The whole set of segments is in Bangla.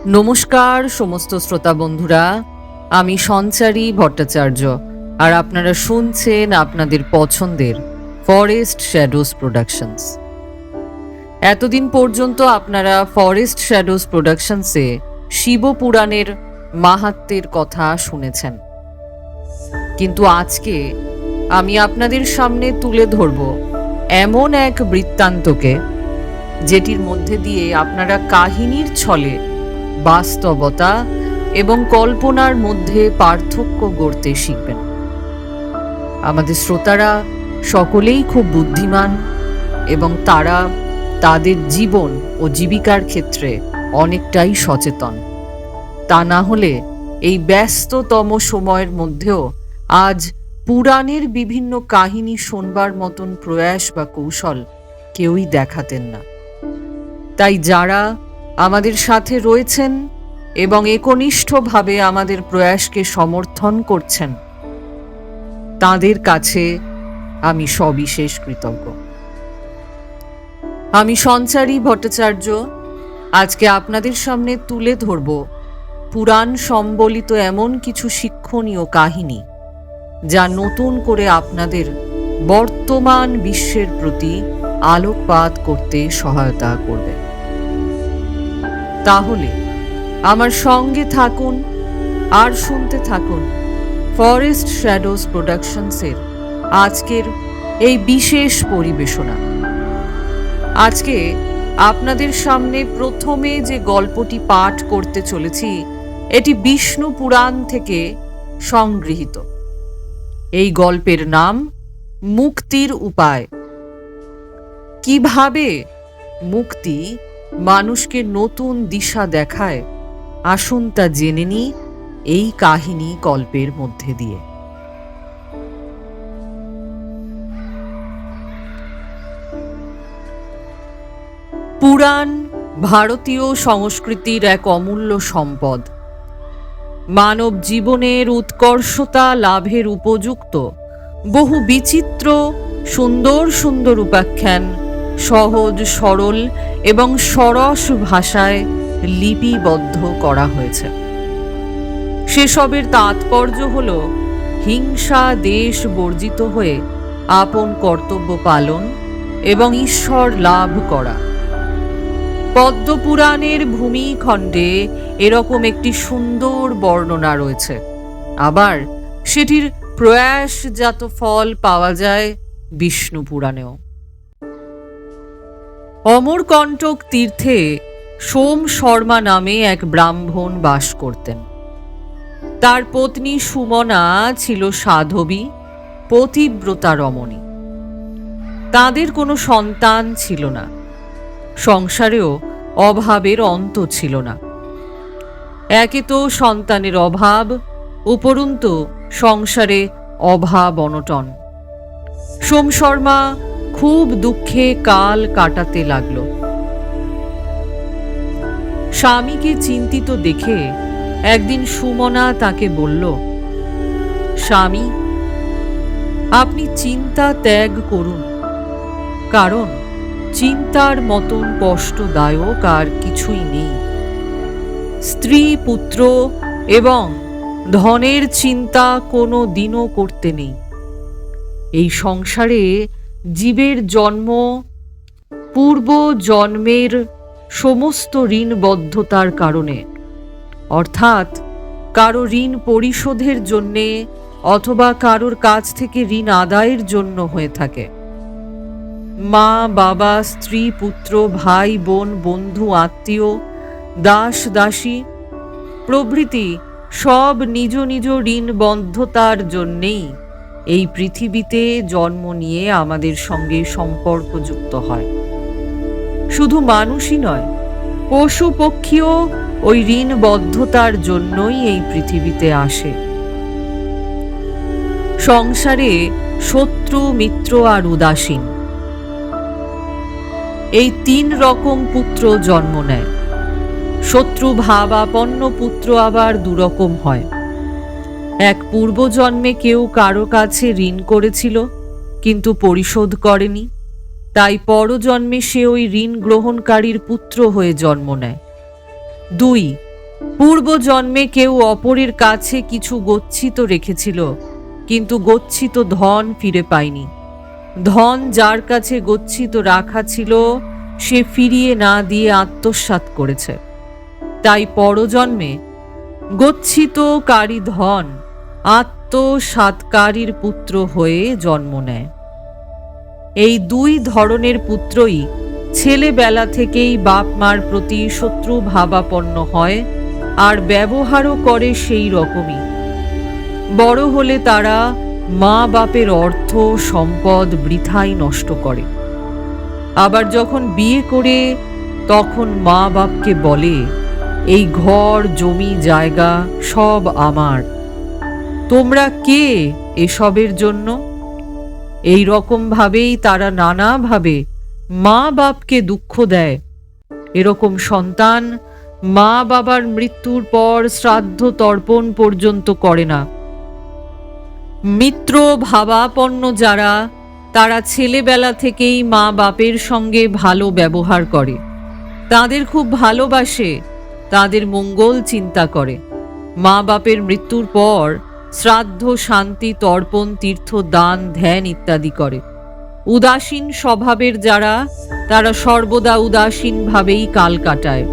নমস্কার সমস্ত শ্রোতা বন্ধুরা, আমি সঞ্চারী ভট্টাচার্য আর আপনারা শুনছেন আপনাদের পছন্দের ফরেস্ট শ্যাডোজ প্রোডাকশনস। এতদিন পর্যন্ত আপনারা ফরেস্ট শ্যাডোজ প্রোডাকশনসে শিবপুরাণের মাহাত্ম্যের কথা শুনেছেন, কিন্তু আজকে আমি আপনাদের সামনে তুলে ধরব এমন এক বৃত্তান্তকে যেটির মধ্যে দিয়ে আপনারা কাহিনীর ছলে বাস্তবতা এবং কল্পনার মধ্যে পার্থক্য গড়তে শিখবেন। আমাদের শ্রোতারা সকলেই খুব বুদ্ধিমান এবং তারা তাদের জীবন ও জীবিকার ক্ষেত্রে অনেকটাই সচেতন। তা না হলে এই ব্যস্ততম সময়ের মধ্যেও আজ পুরাণের বিভিন্ন কাহিনী শোনবার মতন প্রয়াস বা কৌশল কেউই দেখাতেন না। তাই যারা আমাদের সাথে রয়েছেন এবং একনিষ্ঠভাবে আমাদের প্রয়াসকে সমর্থন করছেন, তাদের কাছে আমি সবিশেষ কৃতজ্ঞ। আমি সঞ্চারী ভট্টাচার্য আজকে আপনাদের সামনে তুলে ধরব পুরাণ সম্বলিত এমন কিছু শিক্ষণীয় কাহিনী যা নতুন করে আপনাদের বর্তমান বিশ্বের প্রতি আলোকপাত করতে সহায়তা করবে। তাহলে আমার সঙ্গে থাকুন আর শুনতে থাকুন ফরেস্ট শ্যাডোজ প্রোডাকশনসের আজকের এই বিশেষ পরিবেশনা। আজকে আপনাদের সামনে প্রথমে যে গল্পটি পাঠ করতে চলেছি, এটি বিষ্ণু পুরাণ থেকে সংগৃহীত। এই গল্পের নাম মুক্তির উপায়। কিভাবে মুক্তি মানুষকে নতুন দিশা দেখায়, আসুন তা জেনে নিই এই কাহিনী গল্পের মধ্যে দিয়ে। পুরাণ ভারতীয় সংস্কৃতির এক অমূল্য সম্পদ। মানব জীবনের উৎকর্ষতা লাভের উপযুক্ত বহু বিচিত্র সুন্দর সুন্দর উপাখ্যান সহজ সরল এবং সরস ভাষায় লিপিবদ্ধ করা হয়েছে। সেসবের তাৎপর্য হল হিংসা দেশ বর্জিত হয়ে আপন কর্তব্য পালন এবং ঈশ্বর লাভ করা। পদ্মপুরাণের ভূমিখণ্ডে এরকম একটি সুন্দর বর্ণনা রয়েছে, আবার সেটির প্রয়াসজাত ফল পাওয়া যায় বিষ্ণু পুরাণেও। অমরকণ্টক তীর্থে সোম শর্মা নামে এক ব্রাহ্মণ বাস করতেন। তার পত্নী সুমনা ছিল সাধবী, পতিব্রতা রমণী। তাদের কোনো সন্তান ছিল না, সংসারেও অভাবের অন্ত ছিল না। একে তো সন্তানের অভাব, উপরন্তু সংসারে অভাব অনটন। সোম শর্মা খুব দুঃখে কাল কাটাতে লাগল। স্বামীকে চিন্তিত দেখে একদিন সুমনা তাকে বলল, স্বামী, আপনি চিন্তা ত্যাগ করুন, কারণ চিন্তার মতন কষ্টদায়ক আর কিছুই নেই। স্ত্রী পুত্র এবং ধনের চিন্তা কোনো দিনও করতে নেই। এই সংসারে জীবের জন্ম পূর্ব জন্মের সমস্ত ঋণবদ্ধতার কারণে, অর্থাৎ কারো ঋণ পরিশোধের জন্যে অথবা কারোর কাছ থেকে ঋণ আদায়ের জন্য হয়ে থাকে। মা বাবা, স্ত্রী পুত্র, ভাই বোন, বন্ধু আত্মীয়, দাস দাসী প্রভৃতি সব নিজ নিজ ঋণবদ্ধতার জন্যেই এই পৃথিবীতে জন্ম নিয়ে আমাদের সঙ্গে সম্পর্কযুক্ত হয়। শুধু মানুষই নয়, পশু পক্ষীও ওই ঋণবদ্ধতার জন্যই এই পৃথিবীতে আসে। সংসারে শত্রু, মিত্র আর উদাসীন, এই তিন রকম পুত্র জন্ম নেয়। শত্রু ভাবাপন্ন পুত্র আবার দুরকম হয়। এক পূর্বজন্মে কেউ কারো কাছে ঋণ করেছিল কিন্তু পরিশোধ করেনি, তাই পরজন্মে সে ওই ঋণ গ্রহণকারীর পুত্র হয়ে জন্ম নেয়। 2 পূর্বজন্মে কেউ অপরের কাছে কিছু গচ্ছিত রেখেছিল, কিন্তু গচ্ছিত ধন ফিরে পায়নি। ধন যার কাছে গচ্ছিত রাখা ছিল সে ফিরিয়ে না দিয়ে আত্মসাৎ করেছে। তাই পরজন্মে গচ্ছিতকারী ধন আত্মসাৎকারীর পুত্র হয়ে জন্ম নেয়। এই দুই ধরনের পুত্রই ছেলেবেলা থেকেই বাপ মার প্রতি শত্রু ভাবাপন্ন হয় আর ব্যবহারও করে সেই রকমই। বড় হলে তারা মা বাপের অর্থ সম্পদ বৃথাই নষ্ট করে। আবার যখন বিয়ে করে তখন মা বাপকে বলে, এই ঘর জমি জায়গা সব আমার, তোমরা কে এসবের জন্য? এই রকম ভাবেই তারা নানাভাবে মা বাপকে দুঃখ দেয়। এরকম সন্তান মা বাবার মৃত্যুর পর শ্রাদ্ধ তর্পণ পর্যন্ত করে না। মিত্র ভাবাপন্ন যারা, তারা ছেলেবেলা থেকেই মা বাপের সঙ্গে ভালো ব্যবহার করে, তাদের খুব ভালোবাসে, তাদের মঙ্গল চিন্তা করে। মা বাপের মৃত্যুর পর শ্রাদ্ধ শান্তি তর্পণ তীর্থ দান ধ্যান ইত্যাদি করে। উদাসীন স্বভাবের যারা, তারা সর্বদা উদাসীন ভাবেই কাল কাটায়।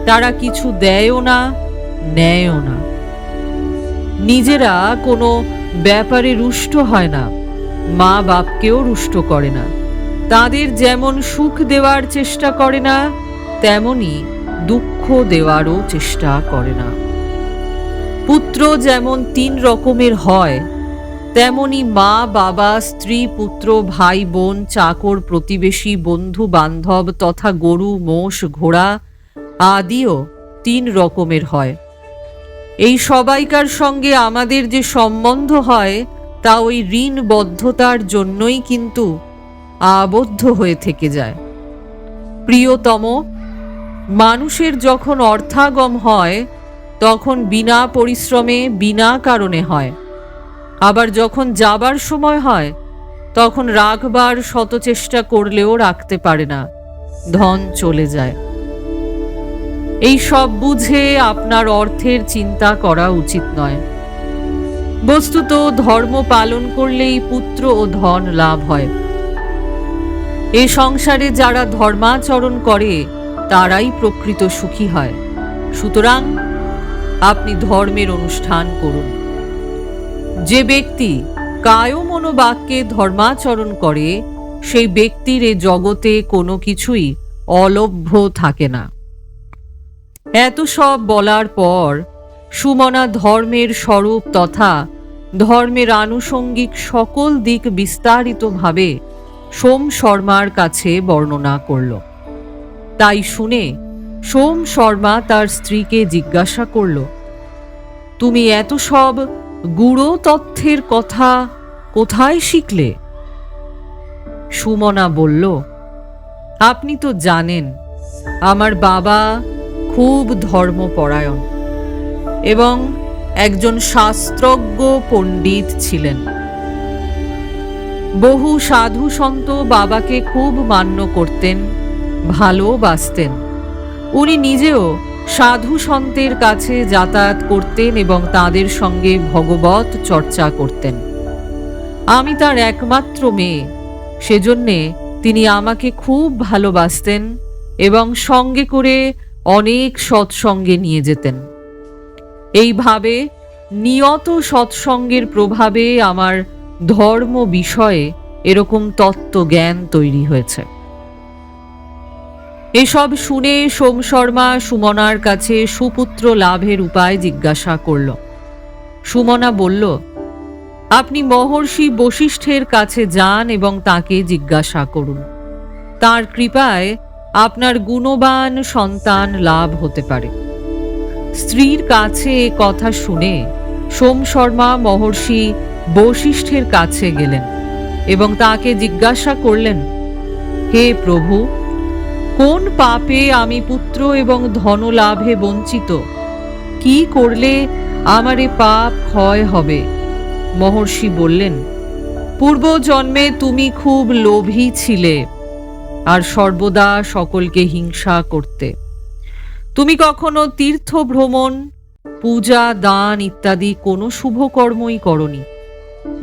তারা কিছু দেয়ও না, নেয়ও না। নিজেরা কোনো ব্যাপারে রুষ্ট হয় না, মা বাপকেও রুষ্ট করে না। তাদের যেমন সুখ দেওয়ার চেষ্টা করে না, তেমনি দুঃখ দেওয়ারও চেষ্টা করে না। পুত্র যেমন 3 রকমের হয়, তেমনি মা বাবা স্ত্রী পুত্র ভাই বোন চাকর প্রতিবেশী বন্ধু বান্ধব তথা গরু মোষ ঘোড়া আদিও 3 রকমের হয়। এই সবাইকার সঙ্গে আমাদের যে সম্বন্ধ হয় তা ওই ঋণবদ্ধতার জন্যই কিন্তু আবদ্ধ হয়ে থেকে যায়। প্রিয়তম, মানুষের যখন অর্থাগম হয় তখন বিনা পরিশ্রমে বিনা কারণে হয়। আবার যখন যাবার সময় হয় তখন রাখবার শত চেষ্টা করলেও রাখতে পারে না, ধন চলে যায়। এই সব বুঝে আপনার অর্থের চিন্তা করা উচিত নয়। বস্তুত ধর্ম পালন করলেই পুত্র ও ধন লাভ হয়। এ সংসারে যারা ধর্মাচরণ করে তারাই প্রকৃত সুখী হয়। সুতরাং আপনি ধর্মের অনুষ্ঠান করুন। যে ব্যক্তি কায় মনোবাক্যে ধর্মাচরণ করে সেই ব্যক্তির এ জগতে কোনো কিছুই অলভ্য থাকে না। এত সব বলার পর সুমনা ধর্মের স্বরূপ তথা ধর্মের আনুষঙ্গিক সকল দিক বিস্তারিতভাবে সোম শর্মার কাছে বর্ণনা করল। তাই শুনে সোম শর্মা তার স্ত্রীকে জিজ্ঞাসা করল, তুমি এত সব গূঢ় তথ্যের কথা কোথায় শিখলে? সুমনা বলল, আপনি তো জানেন আমার বাবা খুব ধর্মপরায়ণ এবং একজন শাস্ত্রজ্ঞ পণ্ডিত ছিলেন। বহু সাধু সন্ত বাবাকে খুব মান্য করতেন, ভালোবাসতেন। উনি নিজেও সাধু সন্তের কাছে যাতায়াত করতেন এবং তাদের সঙ্গে ভগবত চর্চা করতেন। আমি তার একমাত্র মেয়ে, সেজন্যে তিনি আমাকে খুব ভালোবাসতেন এবং সঙ্গে করে অনেক সৎসঙ্গে নিয়ে যেতেন। এইভাবে নিয়ত সৎসঙ্গের প্রভাবে আমার ধর্ম বিষয়ে এরকম তত্ত্ব জ্ঞান তৈরি হয়েছে। এসব শুনে সোম শর্মা সুমনার কাছে সুপুত্র লাভের উপায় জিজ্ঞাসা করল। সুমনা বলল, আপনি মহর্ষি বশিষ্ঠের কাছে যান এবং তাকে জিজ্ঞাসা করুন। তার কৃপায় আপনার গুণবান সন্তান লাভ হতে পারে। স্ত্রীর কাছে এ কথা শুনে সোম শর্মা মহর্ষি বশিষ্ঠের কাছে গেলেন এবং তাকে জিজ্ঞাসা করলেন, হে প্রভু, কোন পাপে আমি পুত্র এবং ধন লাভে বঞ্চিত? কি করলে আমার এ পাপ ক্ষয় হবে? মহর্ষি বললেন, পূর্বজন্মে তুমি খুব লোভী ছিলে আর সর্বদা সকলকে হিংসা করতে। তুমি কখনো তীর্থ ভ্রমণ, পূজা, দান ইত্যাদি কোনো শুভ কর্মই করনি।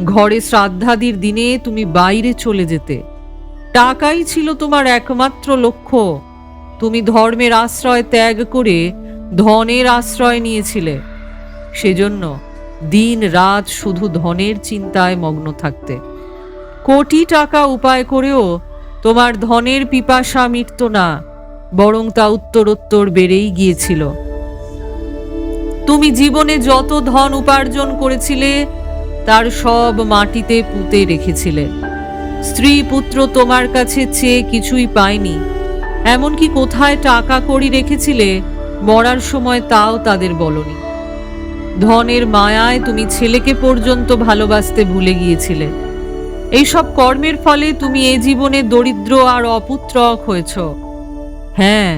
ঘরে শ্রাদ্ধাদির দিনে তুমি বাইরে চলে যেতে। টাকাই ছিল তোমার একমাত্র লক্ষ্য। তুমি ধর্মের আশ্রয় ত্যাগ করে ধনের আশ্রয় নিয়েছিলে। সেজন্য দিন রাত শুধু ধনের চিন্তায় মগ্ন থাকতে। কোটি টাকা উপায় করেও তোমার ধনের পিপাসা মিটত না, বরং তা উত্তরোত্তর বেড়েই গিয়েছিল। তুমি জীবনে যত ধন উপার্জন করেছিলে তার সব মাটিতে পুঁতে রেখেছিলে। স্ত্রী পুত্র তোমার কাছে চেয়ে কিছুই পায়নি। এমনকি কোথায় টাকা কড়ি রেখেছিলে মরার সময় তাও তাদের বলনি। ধনের মায়ায় তুমি ছেলেকে পর্যন্ত ভালোবাসতে ভুলে গিয়েছিলে। এইসব কর্মের ফলে তুমি এ জীবনে দরিদ্র আর অপুত্রক হয়েছ। হ্যাঁ,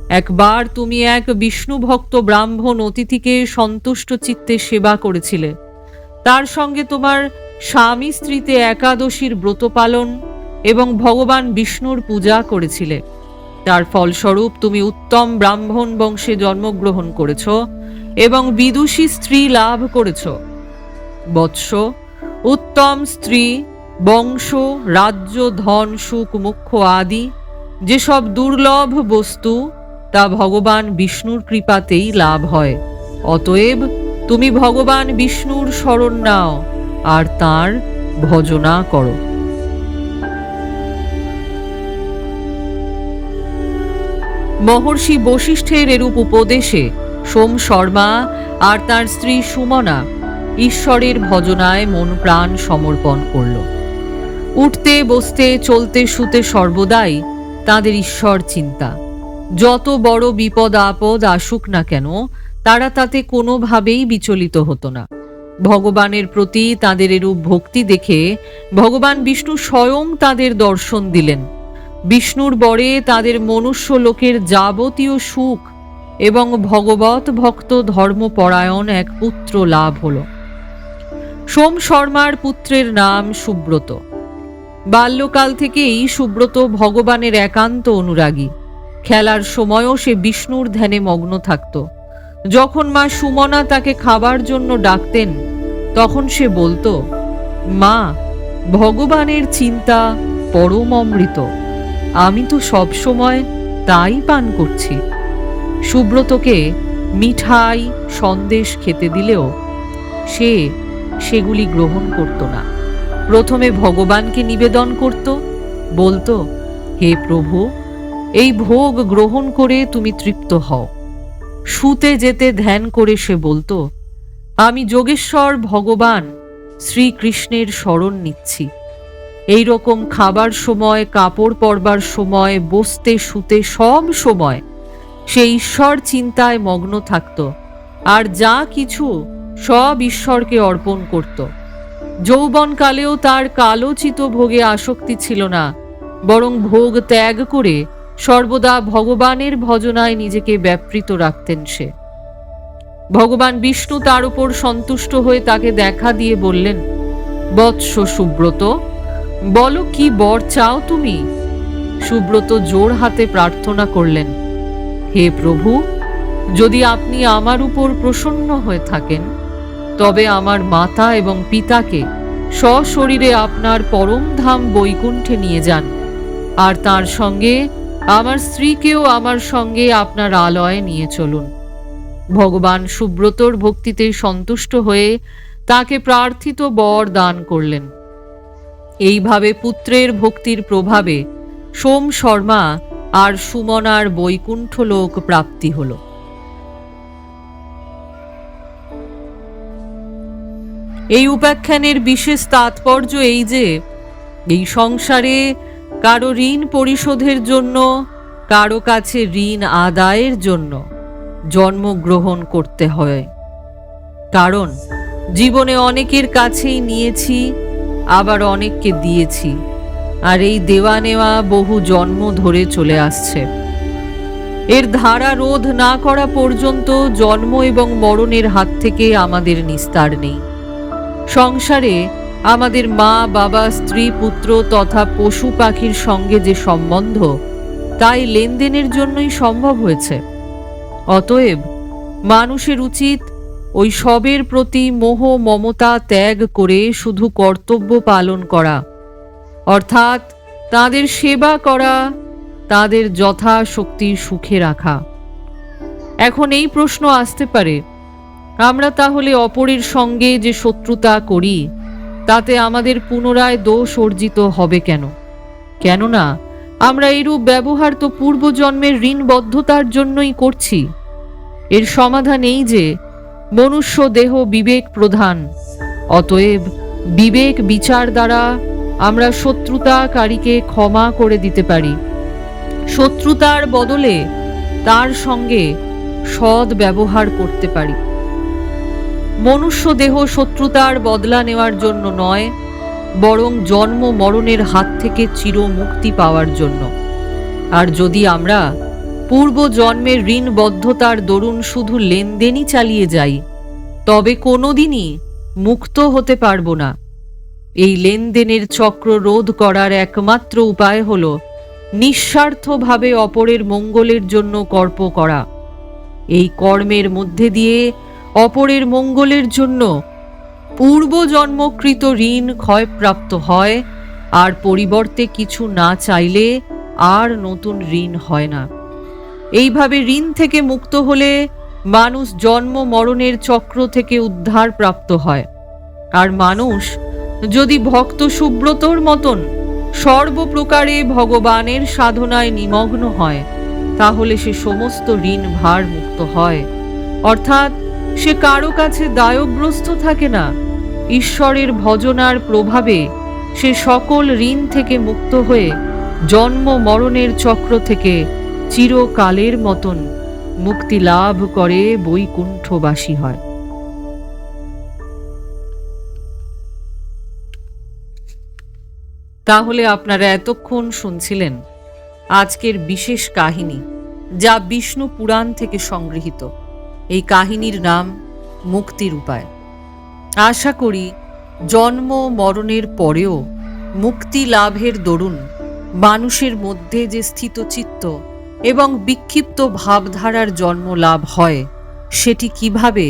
একবার তুমি এক বিষ্ণু ভক্ত ব্রাহ্মণ অতিথিকে সন্তুষ্ট চিত্তে সেবা করেছিলে। তার সঙ্গে তোমার স্বামী স্ত্রীতে একাদশীর ব্রত পালন এবং ভগবান বিষ্ণুর পূজা করেছিলে। তার ফলস্বরূপ তুমি উত্তম ব্রাহ্মণ বংশে জন্মগ্রহণ করেছ এবং বিদুষী স্ত্রী লাভ করেছ। বৎস, উত্তম স্ত্রী, বংশ, রাজ্য, ধন, সুখ, মোক্ষ আদি যেসব দুর্লভ বস্তু তা ভগবান বিষ্ণুর কৃপাতেই লাভ হয়। অতএব তুমি ভগবান বিষ্ণুর শরণ নাও আর তাঁর ভজনা করো। মহর্ষি বশিষ্ঠের এরূপ উপদেশে সোম শর্মা আর তার স্ত্রী সুমনা ঈশ্বরের ভজনায় মন প্রাণ সমর্পণ করল। উঠতে বসতে চলতে শুতে সর্বদাই তাদের ঈশ্বর চিন্তা। যত বড় বিপদ আপদ আসুক না কেন তারা তাতে কোনোভাবেই বিচলিত হতো না। ভগবানের প্রতি তাদের এরূপ ভক্তি দেখে ভগবান বিষ্ণু স্বয়ং তাদের দর্শন দিলেন। বিষ্ণুর বরে তাদের মনুষ্য লোকের যাবতীয় সুখ এবং ভগবত ভক্ত ধর্মপরায়ণ এক পুত্র লাভ হল। সোম শর্মার পুত্রের নাম সুব্রত। বাল্যকাল থেকেই সুব্রত ভগবানের একান্ত অনুরাগী। খেলার সময়ও সে বিষ্ণুর ধ্যানে মগ্ন থাকত। যখন মা সুমনা তাকে খাবার জন্য ডাকতেন তখন সে বলতো, মা, ভগবানের চিন্তা পরম অমৃত, আমি তো সব সময় তাই পান করছি। সুব্রতকে মিঠাই সন্দেশ খেতে দিলেও সে সেগুলি গ্রহণ করত না। প্রথমে ভগবানকে নিবেদন করত, বলতো, হে প্রভু, এই ভোগ গ্রহণ করে তুমি তৃপ্ত হও। শুতে যেতে ধ্যান করে সে বলতো, আমি যোগেশ্বর ভগবান শ্রীকৃষ্ণের শরণ নিচ্ছি। এই রকম খাবার সময়, কাপড় পরবার সময়, বসতে শুতে সব সময় সে ঈশ্বর চিন্তায় মগ্ন থাকত আর যা কিছু সব ঈশ্বরকে অর্পণ করত। যৌবনকালেও তার কালোচিত ভোগে আসক্তি ছিল না, বরং ভোগ ত্যাগ করে সর্বদা ভগবানের ভজনায় নিজেকে ব্যাপৃত রাখতেন সে। ভগবান বিষ্ণু তার উপর সন্তুষ্ট হয়ে তাকে দেখা দিয়ে বললেন, বৎস সুব্রত, বলো কি বর চাও তুমি? সুব্রত জোর হাতে প্রার্থনা করলেন, হে প্রভু, যদি আপনি আমার উপর প্রসন্ন হয়ে থাকেন তবে আমার মাতা এবং পিতাকে সশরীরে আপনার পরম ধাম বৈকুণ্ঠে নিয়ে যান, আর তার সঙ্গে আমার স্ত্রীকেও আমার সঙ্গে আপনার আলয়ে নিয়ে চলুন। ভগবান সুব্রতর ভক্তিতে সন্তুষ্ট হয়ে তাকে প্রার্থিত বর দান করলেন। এইভাবে পুত্রের ভক্তির প্রভাবে সোম শর্মা আর সুমনার বৈকুণ্ঠ লোক প্রাপ্তি হল। এই উপাখ্যানের বিশেষ তাৎপর্য এই যে, এই সংসারে কারো ঋণ পরিশোধের জন্য, কারো কাছে ঋণ আদায়ের জন্য জন্মগ্রহণ করতে হয়। কারণ জীবনে অনেকের কাছেই নিয়েছি, আবার অনেককে দিয়েছি, আর এই দেওয়া নেওয়া বহু জন্ম ধরে চলে আসছে। এর ধারা রোধ না করা পর্যন্ত জন্ম এবং মরণের হাত থেকে আমাদের নিস্তার নেই। সংসারে আমাদের মা, বাবা, স্ত্রী, পুত্র তথা পশু পাখির সঙ্গে যে সম্বন্ধ, তাই লেনদেনের জন্যই সম্ভব হয়েছে। অতএব মানুষের উচিত ওই সবের প্রতি মোহ মমতা ত্যাগ করে শুধু কর্তব্য পালন করা, অর্থাৎ তাদের সেবা করা, তাদের যথাশক্তি সুখে রাখা। এখন এই প্রশ্ন আসতে পারে, আমরা তাহলে অপরের সঙ্গে যে শত্রুতা করি তাতে আমাদের পুনরায় দোষ অর্জিত হবে কেন? কেননা আমরা এরূপ ব্যবহার তো পূর্বজন্মের ঋণবদ্ধতার জন্যই করছি। এর সমাধান এই যে মনুষ্য দেহ বিবেক প্রধান, অতএব বিবেক বিচার দ্বারা আমরা শত্রুতাকারীকে ক্ষমা করে দিতে পারি। শত্রুতার বদলে তার সঙ্গে সৎ ব্যবহার করতে পারি। মনুষ্য দেহ শত্রুতার বদলা নেওয়ার জন্য নয়, বরং জন্ম মরণের হাত থেকে চির মুক্তি পাওয়ার জন্য। আর যদি আমরা পূর্ব জন্মের ঋণবদ্ধতার দরুন শুধু লেনদেনই চালিয়ে যাই, তবে কোনোদিনই মুক্ত হতে পারব না। এই লেনদেনের চক্র রোধ করার একমাত্র উপায় হল নিঃস্বার্থভাবে অপরের মঙ্গলের জন্য কর্ম করা। এই কর্মের মধ্যে দিয়ে অপরের মঙ্গলের জন্য পূর্বজন্মকৃত ঋণ ক্ষয়প্রাপ্ত হয়, আর পরিবর্তে কিছু না চাইলে আর নতুন ঋণ হয় না। এইভাবে ঋণ থেকে মুক্ত হলে মানুষ জন্ম মরণের চক্র থেকে উদ্ধার প্রাপ্ত হয়। আর মানুষ যদি ভক্ত সুব্রতর মতন সর্বপ্রকারে ভগবানের সাধনায় নিমগ্ন হয়, তাহলে সে সমস্ত ঋণ ভার মুক্ত হয়, অর্থাৎ সে কারো কাছে দায়গ্রস্ত থাকে না। ঈশ্বরের ভজনার প্রভাবে সে সকল ঋণ থেকে মুক্ত হয়ে জন্ম মরণের চক্র থেকে চিরকালের মতন মুক্তি লাভ করে বৈকুণ্ঠবাসী হয়। তাহলে আপনারা এতক্ষণ শুনছিলেন আজকের বিশেষ কাহিনী, যা বিষ্ণু পুরাণ থেকে সংগৃহীত। এই কাহিনীর নাম মুক্তির উপায়। আশা করি জন্ম মরণের পরেও মুক্তি লাভের দরুন মানুষের মধ্যে যে স্থিতচিত্ত এবং বিক্ষিপ্ত ভাবধারার জন্ম লাভ হয়, সেটি কিভাবে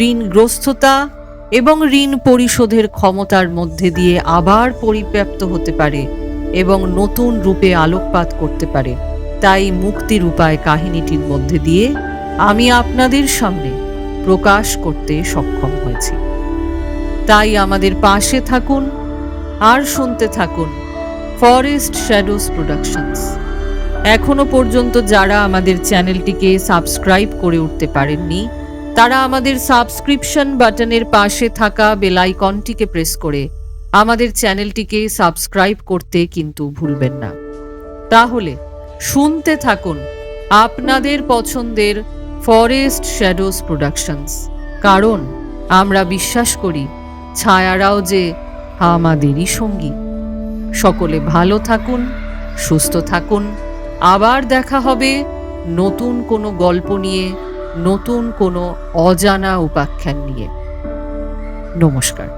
ঋণগ্রস্ততা এবং ঋণ পরিশোধের ক্ষমতার মধ্যে দিয়ে আবার পরিব্যাপ্ত হতে পারে এবং নতুন রূপে আলোকপাত করতে পারে, তাই মুক্তির উপায় কাহিনীটির মধ্যে দিয়ে আমি আপনাদের সামনে প্রকাশ করতে সক্ষম হয়েছি। তাই আমাদের পাশে থাকুন আর শুনতে থাকুন ফরেস্ট শ্যাডোজ প্রোডাকশনস। এখনো পর্যন্ত যারা আমাদের চ্যানেলটিকে সাবস্ক্রাইব করে উঠতে পারেননি, তারা আমাদের সাবস্ক্রিপশন বাটনের পাশে থাকা বেল আইকনটিকে প্রেস করে আমাদের চ্যানেলটিকে সাবস্ক্রাইব করতে কিন্তু ভুলবেন না। তাহলে শুনতে থাকুন আপনাদের পছন্দের ফরেস্ট শ্যাডোজ প্রোডাকশনস, কারণ আমরা বিশ্বাস করি ছায়ারাও যে আমাদেরই সঙ্গী। সকলে ভালো থাকুন, সুস্থ থাকুন। আবার দেখা হবে নতুন কোনো গল্প নিয়ে, নতুন কোনো অজানা উপাখ্যান নিয়ে। নমস্কার।